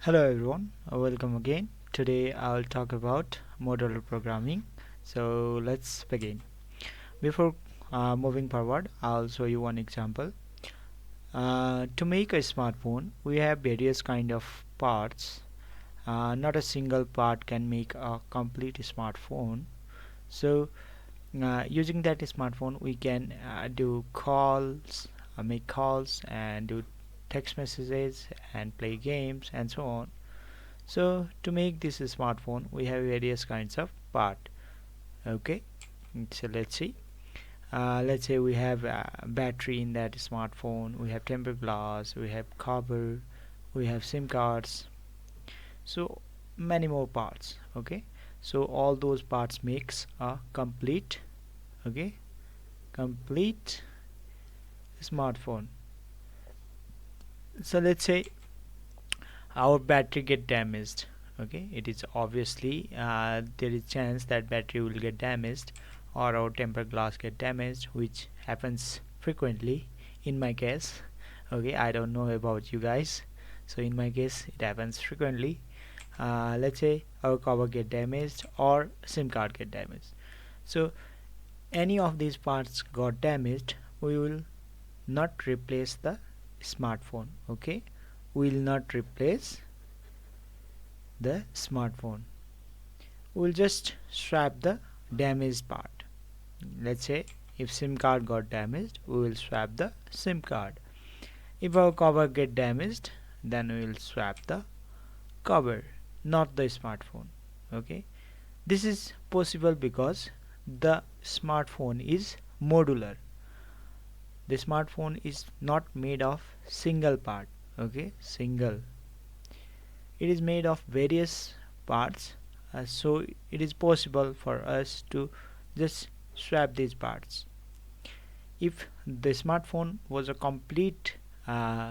Hello everyone, welcome again. Today I'll talk about modular programming. So let's begin. Before moving forward, I'll show you one example. To make a smartphone, we have various kind of parts. Not a single part can make a complete smartphone. So using that smartphone, we can do calls, make calls, and do text messages, and play games, and so on. So to make this a smartphone, we have various kinds of part. Okay, so let's see. Let's say we have a battery in that smartphone. We have tempered glass. We have cover. We have SIM cards. So many more parts. Okay, so all those parts makes a complete. Okay, complete smartphone. So let's say our battery get damaged. Okay, it is obviously there is chance that battery will get damaged, or our tempered glass get damaged, which happens frequently in my case. Okay, I don't know about you guys. So in my case it happens frequently. Let's say our cover get damaged or SIM card get damaged. So any of these parts got damaged, we will not replace the smartphone. Okay, we will not replace the smartphone. We'll just swap the damaged part. Let's say if SIM card got damaged, we will swap the SIM card. If our cover get damaged, then we will swap the cover, not the smartphone. Okay, this is possible because the smartphone is modular. The smartphone is not made of single part. Okay, single, it is made of various parts, so it is possible for us to just swap these parts. If the smartphone was a complete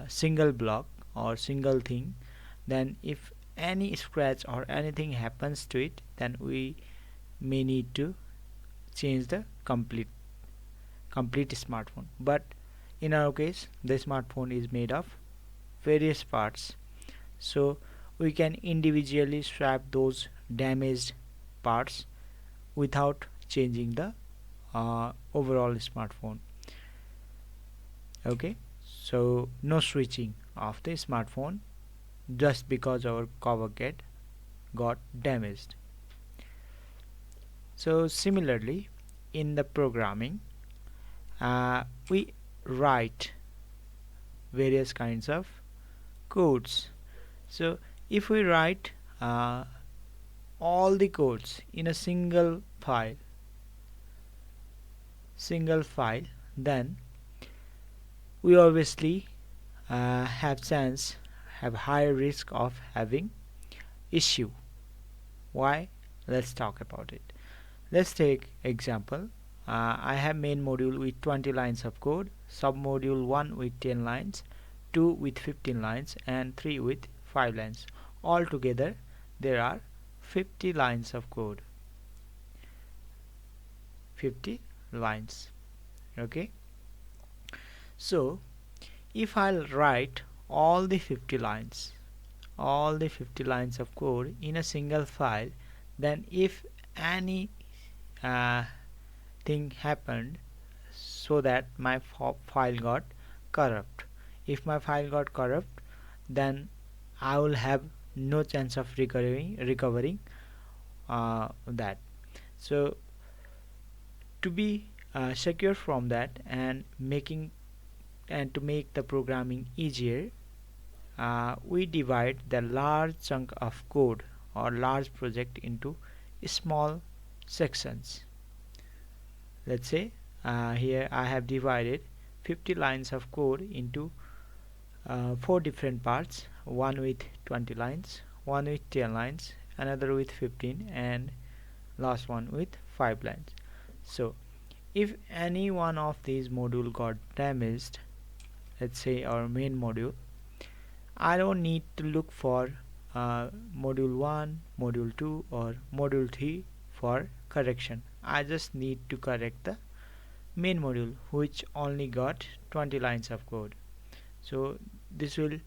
single block or single thing, then if any scratch or anything happens to it, then we may need to change the complete smartphone. But in our case, the smartphone is made of various parts, so we can individually swap those damaged parts without changing the overall smartphone. Okay, so no switching of the smartphone just because our cover got damaged. So similarly, in the programming, we write various kinds of codes. So if we write all the codes in a single file, then we obviously have higher risk of having issue. Why? Let's talk about it. Let's take example. I have main module with 20 lines of code, sub module 1 with 10 lines, 2 with 15 lines, and 3 with 5 lines. Altogether there are 50 lines of code. 50 lines. Okay, so if I'll write all the 50 lines of code in a single file, then if any thing happened so that my file got corrupt, if my file got corrupt, then I will have no chance of recovering that. So to be secure from that, and to make the programming easier, we divide the large chunk of code or large project into small sections. Let's say here I have divided 50 lines of code into 4 different parts, one with 20 lines, one with 10 lines, another with 15, and last one with 5 lines. So if any one of these module got damaged, let's say our main module, I don't need to look for module 1, module 2, or module 3 for correction. I just need to correct the main module, which only got 20 lines of code. So this will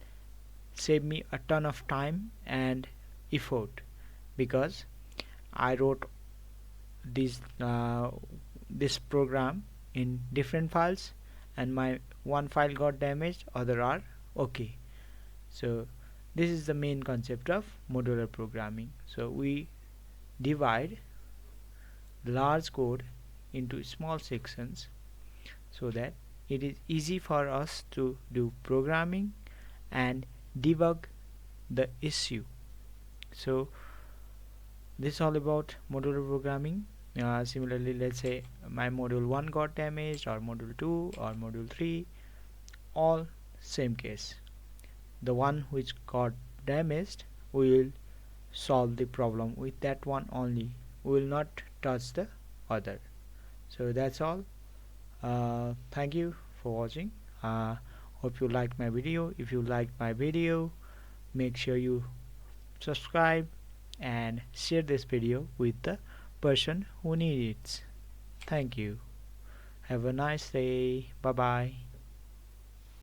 saved me a ton of time and effort, because I wrote this program in different files, and my one file got damaged, other are okay. So this is the main concept of modular programming. So we divide large code into small sections so that it is easy for us to do programming and debug the issue. So this is all about modular programming. Similarly, let's say my module 1 got damaged, or module 2 or module 3, all same case. The one which got damaged, we will solve the problem with that one only. We will not touch the other. So that's all. Thank you for watching. Hope you liked my video. If you liked my video, make sure you subscribe and share this video with the person who needs it. Thank you. Have a nice day. Bye bye.